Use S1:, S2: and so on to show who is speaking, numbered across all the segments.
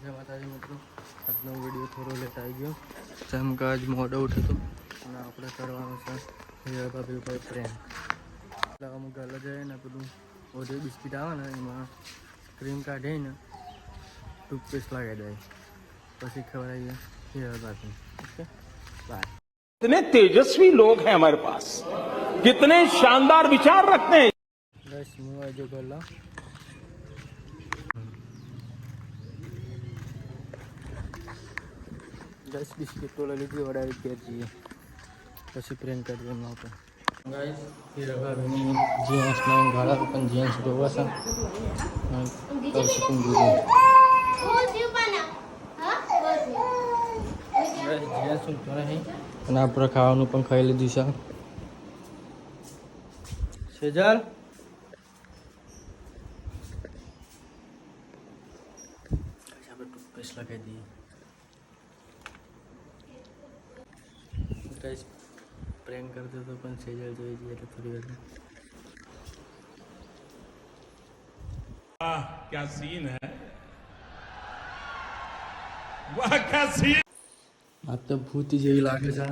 S1: જય માતાજી મિત્રો, આજનો વિડીયો થોડો લેટ આવી ગયો જેમ કે આજ મોડો ઉઠ્યો અને આપણે કરવાનું છે ભાભી ઉપર પ્રેમ. એટલે અમુક ગાલે જાય ને પેલું ઓઢે બિસ્કીટ આવે ને એમાં ક્રીમ કાઢીને ટૂથપેસ્ટ લગાવી દે પછી ખવડાવીએ હીરા ભાભી. Okay bye.
S2: कितने तेजस्वी लोग हैं हमारे पास, कितने शानदार विचार रखते हैं.
S1: बस मुँह जो गला गैस बिस्किट तो लीधी वड़ा पेर चाहिए પછી પ્રેમ કરી એમ આપણે ગાઈસ હીરા ભાભીની જીન્સ ના ગાળા પણ જીન્સ જોવા છે તો શકું દીધું જીન્સ તો નહીં અને આપણે ખાવાનું પણ ખાઈ લીધું છે. સેજલ આપણે ટૂથપેસ્ટ લગાવી દઈએ. गाइस प्रैंक करते तो पण सेजल જોઈ જઈએ એટલે થોડી વાર.
S2: वाह क्या सीन है, वाह क्या सीन.
S1: આ તો ભૂત જેવી લાગે છે.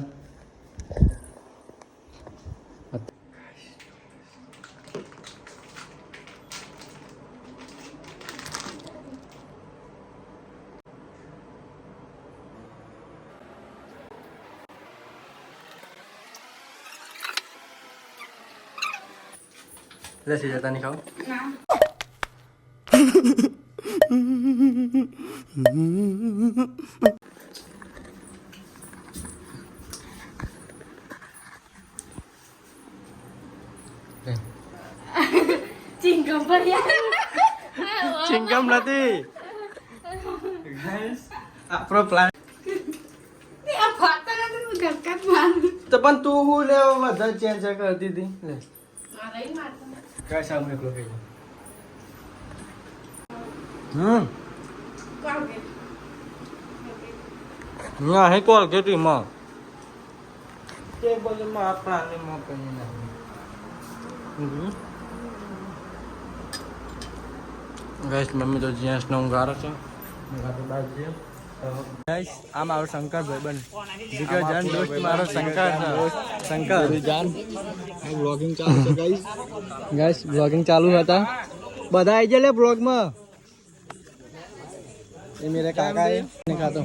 S1: Let's see, Tani kau.
S3: Cingkam apa ya?
S1: Cingkam nanti. Guys, apa plan?
S3: Ini apa? Tangan itu dekat banget.
S1: Tepan tuh lewat mata change करती थी.
S3: Marahin mata.
S1: काय सांगू एकलो काही.
S3: Kaget.
S1: मी आहे कोलगेट માં તે બોલમાં આપણાને માં કઈ નહીં. ગાઈસ મમ્મી તો જીન્સ નો ગારો છે ગાતો બાદ છે. ગાઈસ આ મારો શંકર ભાઈબંધ જીગર જાન દોસ્ત મારો શંકર છે. શંકર જાન વ્લોગિંગ ચાલુ છે ગાઈસ. ગાઈસ વ્લોગિંગ ચાલુ હતા બધા આવી જાય લે બ્લોગ માં. ये मेरे काका है नहीं खाता.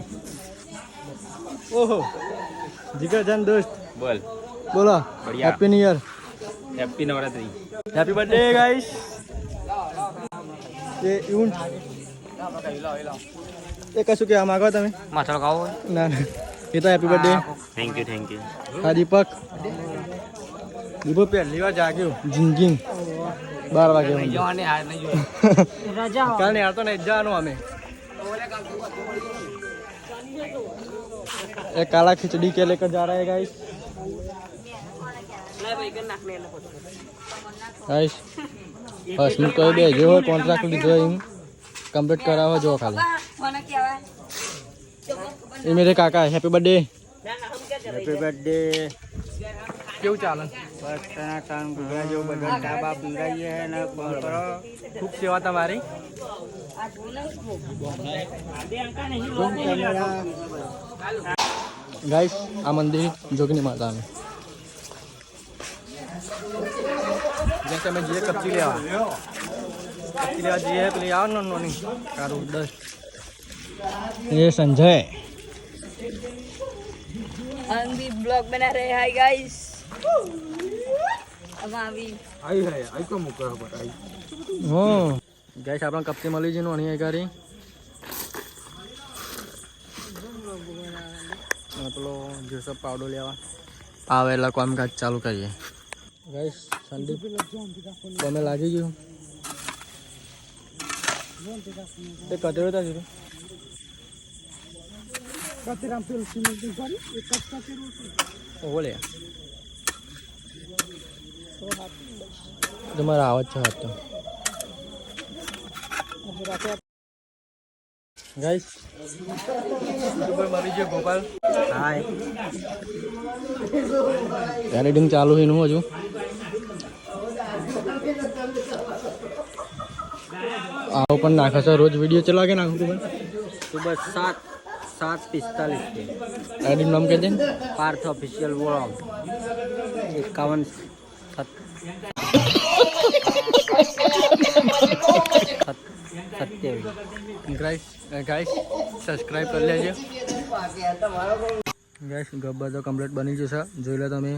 S1: ओहो जिगर जान दोस्त
S2: बोल
S1: बोलो
S2: बढ़िया.
S1: Happy new year.
S2: Happy Navratri.
S1: Happy birthday guys. ये यून ये कसु क्या मांगो તમે
S2: माथा लगाओ.
S1: ના ના ये तो हैप्पी बर्थडे.
S2: Thank you.
S1: હા દીપક દીપક પહેલી વાર જાગ્યો જિંગિંગ 12 વાગે
S2: जवाने हार नहीं जो
S3: Raja.
S1: કાલે યાર તો નહીં જવાનું અમે. एक काला खिचड़ी के लेकर जा रहा है गाइस. गाइस हसमुख तो बे जो कॉन्ट्रैक्ट લીધો એમ કમ્પ્લીટ કરાવવા જો ખાલી.
S3: Mana kya?
S1: ये मेरे काका है. Happy birthday. Happy birthday. કેવું ચાલે? બસ તના કામ ગુજા જો બધા ડાબા પીરાઈએ હે ને ફોન કરો. ખૂબ સેવા તમારી. गाइस आ मंदिर जोगनी माता में जैसे मैं जी कच्ची लेवा जी पेली आओ नो नो नहीं कारू दस. ये संजय
S3: हम भी ब्लॉग बना रहे हैं गाइस. अब अभी
S2: आई है आई को मुका बताई.
S1: हो गाइस आपन कपची मली जी नो नहीं गाड़ी પેલો જોસફ પાવડો લેવા આવે એટલે કામકાજ ચાલુ કરીએ. ગાઈસ સંદીપ તમે લાગી ગયું તે કતરો તા જીરો કતરામ પેલ સિમેન્ટ ની ગાડી એક કટકા ઓલે તમારા આવાજ છે હાથ તો गाइस यूट्यूबर मरी जो गोपाल हाय एडिटिंग चालू है नु हजू आओ पण नाखा रोज वीडियो चला के नाखू
S4: सुबह 7:45 पे
S1: આઈડી નામ કહી દે
S4: Parth official vlog 51 27
S1: guys subscribe કરી લેજો ગાઈસ ગબ્બર તો કમ્પ્લીટ બની જશે જોઈ લો તમે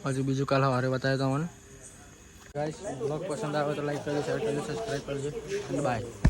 S1: હજુ બીજું કાલ સવારે બતાવ્યો તમને ગાઈસ બ્લોગ પસંદ આવે તો લાઈક કરજો શેર કરજો સબસ્ક્રાઈબ કરજો અને બાય